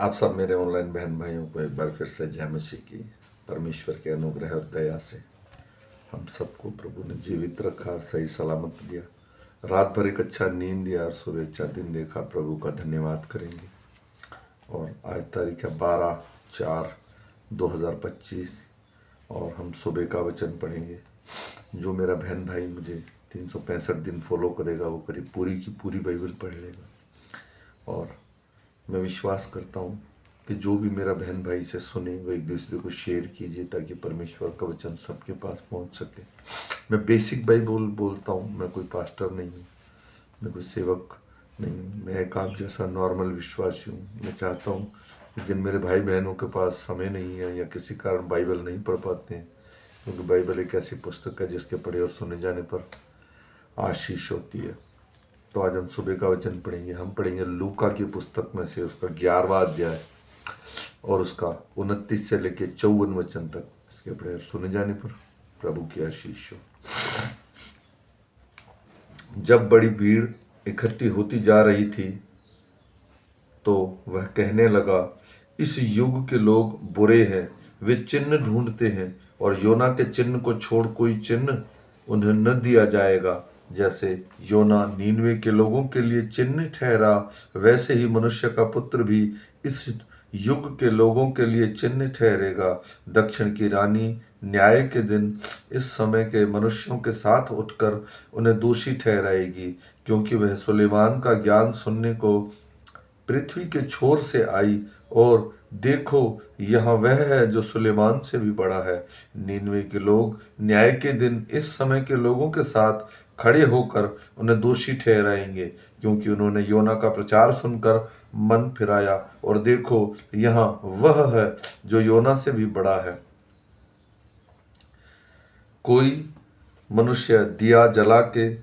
आप सब मेरे ऑनलाइन बहन भाइयों को एक बार फिर से जय मसीह की। परमेश्वर के अनुग्रह और दया से हम सबको प्रभु ने जीवित रखा और सही सलामत दिया। रात भर एक अच्छा नींद दिया और सुबह अच्छा दिन देखा। प्रभु का धन्यवाद करेंगे। और आज तारीख है 12/4/2025 और हम सुबह का वचन पढ़ेंगे। जो मेरा बहन भाई मुझे 365 दिन फॉलो करेगा वो करीब पूरी की पूरी बाइबल पढ़ लेगा। और मैं विश्वास करता हूँ कि जो भी मेरा बहन भाई से सुने वो एक दूसरे को शेयर कीजिए ताकि परमेश्वर का वचन सबके पास पहुँच सके। मैं बेसिक बाइबल बोलता हूँ, मैं कोई पास्टर नहीं हूँ, मैं कोई सेवक नहीं हूँ, मैं एक आप जैसा नॉर्मल विश्वासी हूँ। मैं चाहता हूँ कि जिन मेरे भाई बहनों के पास समय नहीं है या किसी कारण बाइबल नहीं पढ़ पाते हैं, क्योंकि बाइबल एक ऐसी पुस्तक है जिसके पढ़े और सुने जाने पर आशीष होती है। तो आज हम सुबह का वचन पढ़ेंगे। हम पढ़ेंगे लूका की पुस्तक में से उसका 11वां अध्याय और उसका 29 से लेकर 54 वचन तक। इसके पढ़े और सुने जाने पर प्रभु की आशीष हो। जब बड़ी भीड़ इकट्ठी होती जा रही थी तो वह कहने लगा, इस युग के लोग बुरे हैं, वे चिन्ह ढूंढते हैं और योना के चिन्ह को छोड़ कोई चिन्ह उन्हें न दिया जाएगा। जैसे योना नीनवे के लोगों के लिए चिन्ह ठहरा, वैसे ही मनुष्य का पुत्र भी इस युग के लोगों के लिए चिन्ह ठहरेगा। दक्षिण की रानी न्याय के दिन इस समय के मनुष्यों के साथ उठकर उन्हें दोषी ठहराएगी, क्योंकि वह सुलेमान का ज्ञान सुनने को पृथ्वी के छोर से आई, और देखो यहाँ वह है जो सुलेमान से भी बड़ा है। नीनवे के लोग न्याय के दिन इस समय के लोगों के साथ खड़े होकर उन्हें दोषी ठहराएंगे, क्योंकि उन्होंने योना का प्रचार सुनकर मन फिराया, और देखो यहाँ वह है जो योना से भी बड़ा है। कोई मनुष्य दिया जला के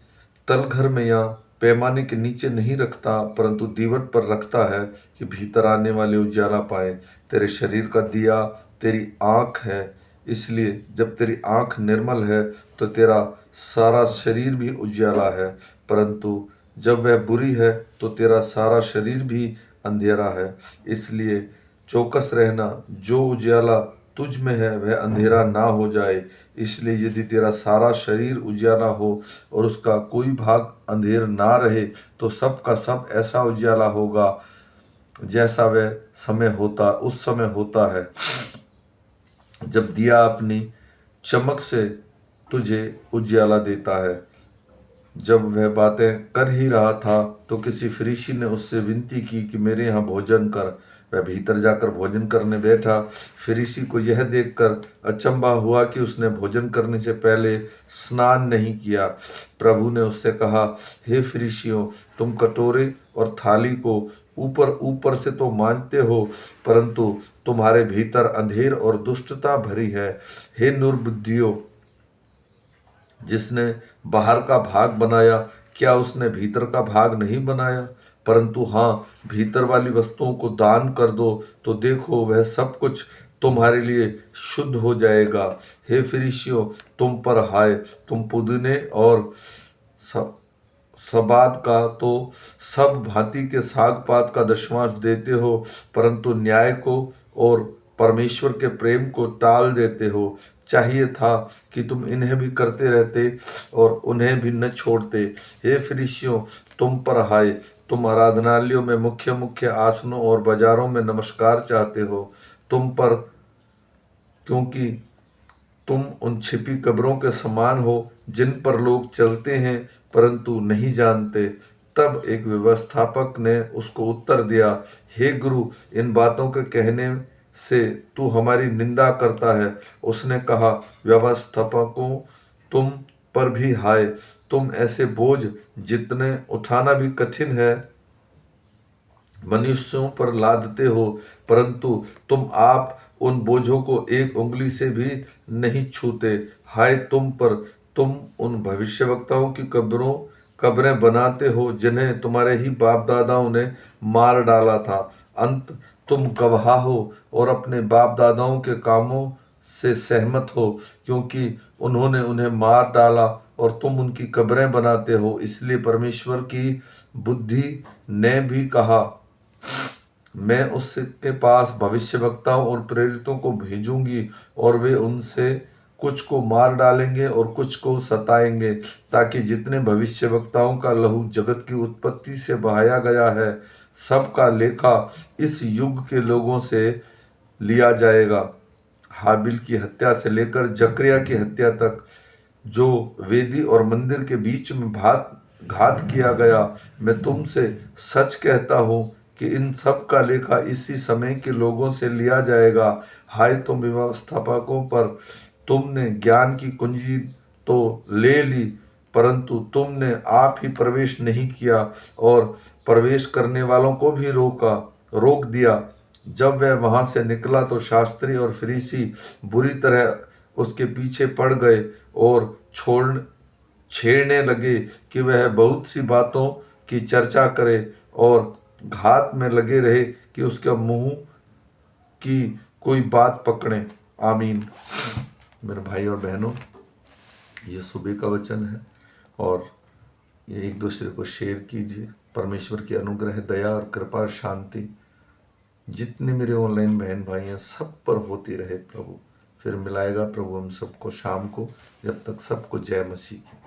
तलघर में या पैमाने के नीचे नहीं रखता, परंतु दीवट पर रखता है कि भीतर आने वाले उजाला पाए। तेरे शरीर का दिया तेरी आँख है, इसलिए जब तेरी आँख निर्मल है तो तेरा सारा शरीर भी उजाला है, परंतु जब वह बुरी है तो तेरा सारा शरीर भी अंधेरा है। इसलिए चौकस रहना, जो उजाला तुझ में है वह अंधेरा ना हो जाए। इसलिए यदि तेरा सारा शरीर उजाला हो और उसका कोई भाग अंधेर ना रहे तो सब का सब ऐसा उजाला होगा जैसा वह उस समय होता है जब दिया अपनी चमक से तुझे उजाला देता है। जब वह बातें कर ही रहा था तो किसी फरीसी ने उससे विनती की कि मेरे यहाँ भोजन कर। वह भीतर जाकर भोजन करने बैठा। फरीसी को यह देखकर अचंभा हुआ कि उसने भोजन करने से पहले स्नान नहीं किया। प्रभु ने उससे कहा, हे फरीसियों, तुम कटोरे और थाली को ऊपर ऊपर से तो मांजते हो, परंतु तुम्हारे भीतर अंधेर और दुष्टता भरी है। हे निर्बुद्धियों, जिसने बाहर का भाग बनाया, क्या उसने भीतर का भाग नहीं बनाया? परंतु हाँ, भीतर वाली वस्तुओं को दान कर दो, तो देखो वह सब कुछ तुम्हारे लिए शुद्ध हो जाएगा। हे फरीसियों, तुम पर हाय, तुम पुदीने और सबाद का तो सब भांति के साग पात का दशमांश देते हो, परंतु न्याय को और परमेश्वर के प्रेम को टाल देते हो। चाहिए था कि तुम इन्हें भी करते रहते और उन्हें भी न छोड़ते। हे फरीसियों, तुम पर हाय, तुम आराधनालयों में मुख्य मुख्य आसनों और बाजारों में नमस्कार चाहते हो। तुम पर, क्योंकि तुम उन छिपी कब्रों के समान हो जिन पर लोग चलते हैं परंतु नहीं जानते। तब एक व्यवस्थापक ने उसको उत्तर दिया, हे गुरु, इन बातों के कहने से तू हमारी निंदा करता है। उसने कहा, व्यवस्थापकों, तुम पर भी हाय, तुम ऐसे बोझ जितने उठाना भी कठिन है मनुष्यों पर लादते हो, परंतु तुम आप उन बोझों को एक उंगली से भी नहीं छूते। हाय तुम पर, तुम उन भविष्यवक्ताओं की कब्रें बनाते हो जिन्हें तुम्हारे ही बाप दादाओं ने मार डाला था। अंत तुम गवाह हो और अपने बाप दादाओं के कामों से सहमत हो, क्योंकि उन्होंने उन्हें मार डाला और तुम उनकी कब्रें बनाते हो। इसलिए परमेश्वर की बुद्धि ने भी कहा, मैं उसके पास भविष्यवक्ताओं और प्रेरितों को भेजूंगी और वे उनसे कुछ को मार डालेंगे और कुछ को सताएंगे, ताकि जितने भविष्यवक्ताओं का लहू जगत की उत्पत्ति से बहाया गया है सबका लेखा इस युग के लोगों से लिया जाएगा। हाबिल की हत्या से लेकर जकरिया की हत्या तक जो वेदी और मंदिर के बीच में घात किया गया, मैं तुमसे सच कहता हूं कि इन सब का लेखा इसी समय के लोगों से लिया जाएगा। हाय तुम व्यवस्थापकों पर, तुमने ज्ञान की कुंजी तो ले ली, परंतु तुमने आप ही प्रवेश नहीं किया और प्रवेश करने वालों को भी रोक दिया। जब वह वहां से निकला तो शास्त्री और फरीसी बुरी तरह उसके पीछे पड़ गए और छेड़ने लगे कि वह बहुत सी बातों की चर्चा करे और घात में लगे रहे कि उसके मुंह की कोई बात पकड़े। आमीन। मेरे भाई और बहनों, ये सुबह का वचन है और ये एक दूसरे को शेयर कीजिए। परमेश्वर की अनुग्रह, दया और कृपा और शांति जितने मेरे ऑनलाइन बहन भाई हैं सब पर होती रहे प्रभु। फिर मिलाएगा प्रभु हम सबको शाम को। जब तक सबको जय मसीह की।